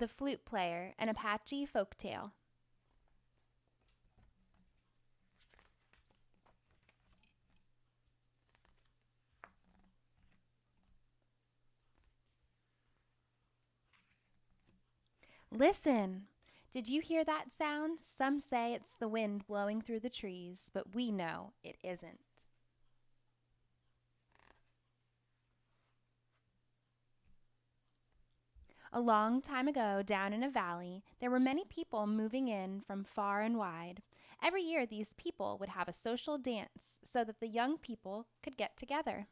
The Flute Player, an Apache Folktale. Listen! Did you hear that sound? Some say it's the wind blowing through the trees, but we know it isn't. A long time ago, down in a valley, there were many people moving in from far and wide. Every year, these people would have a social dance so that the young people could get together.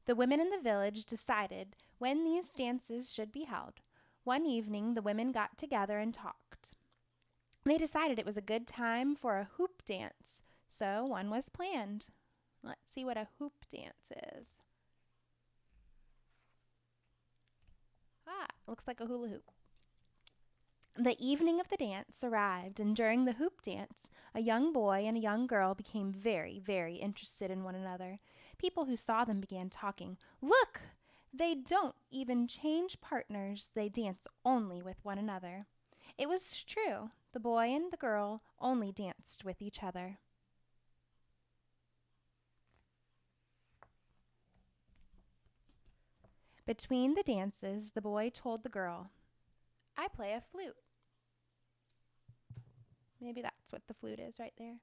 The women in the village decided when these dances should be held. One evening, the women got together and talked. They decided it was a good time for a hoop dance, so one was planned. Let's see what a hoop dance is. Looks like a hula hoop. The evening of the dance arrived, and during the hoop dance, a young boy and a young girl became very, very interested in one another. People who saw them began talking. Look! They don't even change partners, they dance only with one another. It was true. The boy and the girl only danced with each other. Between the dances, the boy told the girl, I play a flute. Maybe that's what the flute is right there.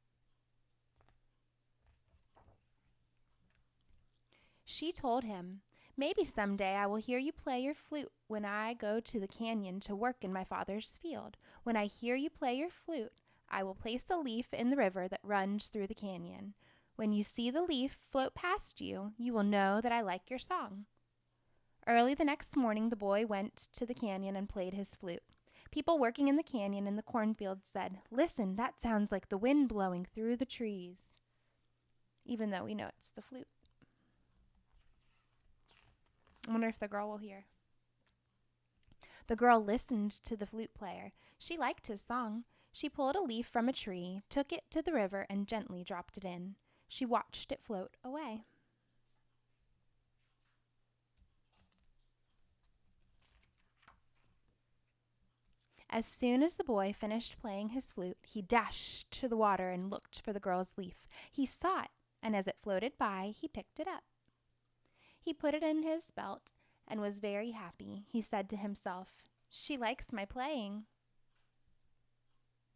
She told him, maybe someday I will hear you play your flute when I go to the canyon to work in my father's field. When I hear you play your flute, I will place a leaf in the river that runs through the canyon. When you see the leaf float past you, you will know that I like your song. Early the next morning, the boy went to the canyon and played his flute. People working in the canyon in the cornfield said, listen, that sounds like the wind blowing through the trees. Even though we know it's the flute. I wonder if the girl will hear. The girl listened to the flute player. She liked his song. She pulled a leaf from a tree, took it to the river, and gently dropped it in. She watched it float away. As soon as the boy finished playing his flute, he dashed to the water and looked for the girl's leaf. He saw it, and as it floated by, he picked it up. He put it in his belt and was very happy. He said to himself, she likes my playing.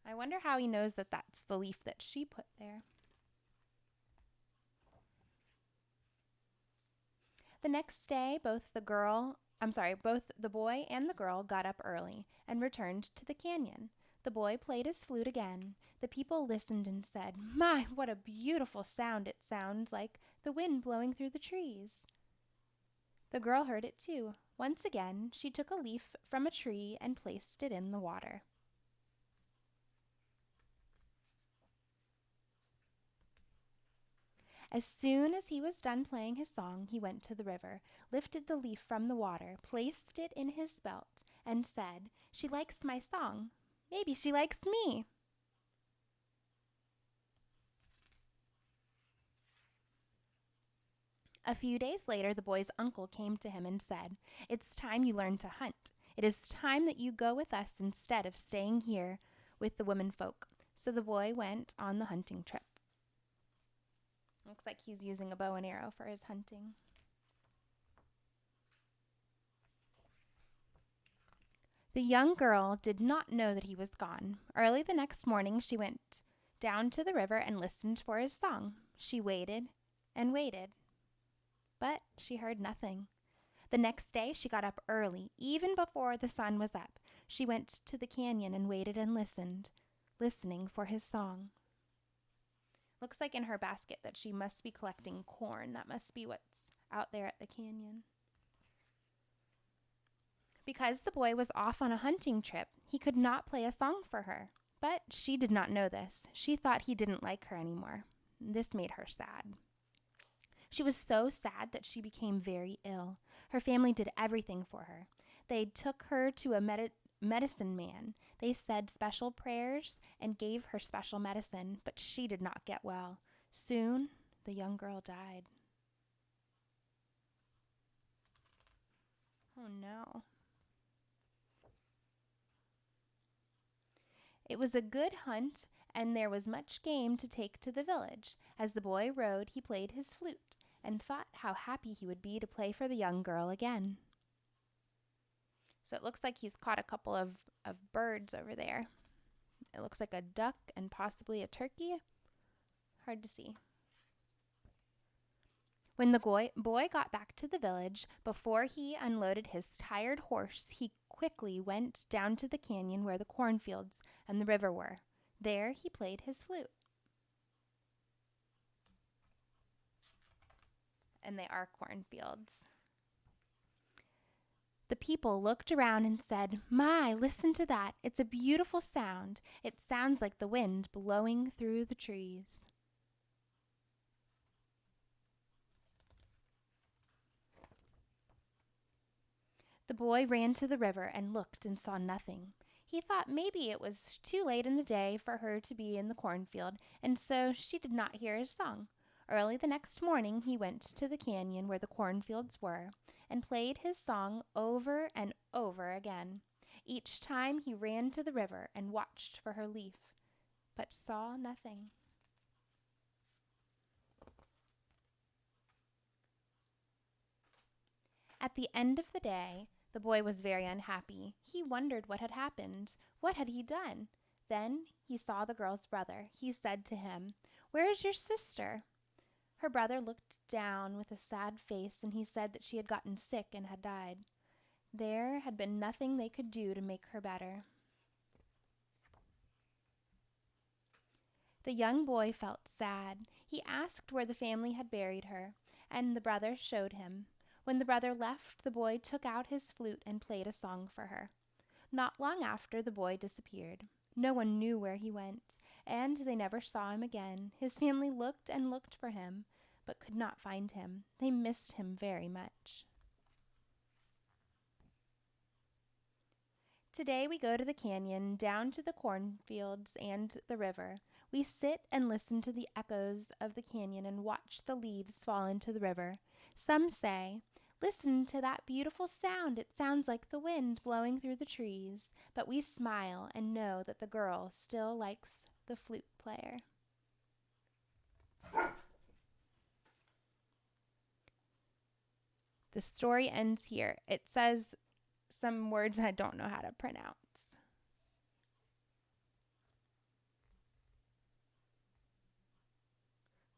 I wonder how he knows that that's the leaf that she put there. The next day, both the boy and the girl got up early and returned to the canyon. The boy played his flute again. The people listened and said, my, what a beautiful sound it sounds like the wind blowing through the trees. The girl heard it too. Once again, she took a leaf from a tree and placed it in the water. As soon as he was done playing his song, he went to the river, lifted the leaf from the water, placed it in his belt, and said, she likes my song. Maybe she likes me. A few days later, the boy's uncle came to him and said, it's time you learn to hunt. It is time that you go with us instead of staying here with the women folk. So the boy went on the hunting trip. Looks like he's using a bow and arrow for his hunting. The young girl did not know that he was gone. Early the next morning, she went down to the river and listened for his song. She waited and waited, but she heard nothing. The next day, she got up early, even before the sun was up. She went to the canyon and waited and listened, listening for his song. Looks like in her basket that she must be collecting corn. That must be what's out there at the canyon. Because the boy was off on a hunting trip, he could not play a song for her. But she did not know this. She thought he didn't like her anymore. This made her sad. She was so sad that she became very ill. Her family did everything for her. They took her to a medicine man. They said special prayers and gave her special medicine, but she did not get well. Soon, the young girl died. Oh no. It was a good hunt, and there was much game to take to the village. As the boy rode, he played his flute, and thought how happy he would be to play for the young girl again. So it looks like he's caught a couple of birds over there. It looks like a duck and possibly a turkey. Hard to see. When the boy got back to the village, before he unloaded his tired horse, he quickly went down to the canyon where the cornfields and the river were. There he played his flute. And they are cornfields. The people looked around and said, "My, listen to that. It's a beautiful sound. It sounds like the wind blowing through the trees." The boy ran to the river and looked and saw nothing. He thought maybe it was too late in the day for her to be in the cornfield, and so she did not hear his song. Early the next morning he went to the canyon where the cornfields were, and played his song over and over again. Each time he ran to the river and watched for her leaf, but saw nothing. At the end of the day, the boy was very unhappy. He wondered what had happened. What had he done? Then he saw the girl's brother. He said to him, "Where is your sister?" Her brother looked down with a sad face, and he said that she had gotten sick and had died. There had been nothing they could do to make her better. The young boy felt sad. He asked where the family had buried her, and the brother showed him. When the brother left, the boy took out his flute and played a song for her. Not long after, the boy disappeared. No one knew where he went, and they never saw him again. His family looked and looked for him, but could not find him. They missed him very much. Today we go to the canyon, down to the cornfields and the river. We sit and listen to the echoes of the canyon and watch the leaves fall into the river. Some say, "Listen to that beautiful sound. It sounds like the wind blowing through the trees." But we smile and know that the girl still likes the flute player. The story ends here. It says some words I don't know how to pronounce.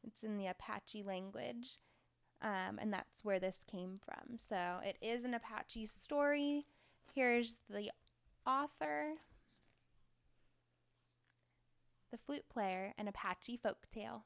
It's in the Apache language, and that's where this came from. So it is an Apache story. Here's the author, The Flute Player, an Apache Folktale.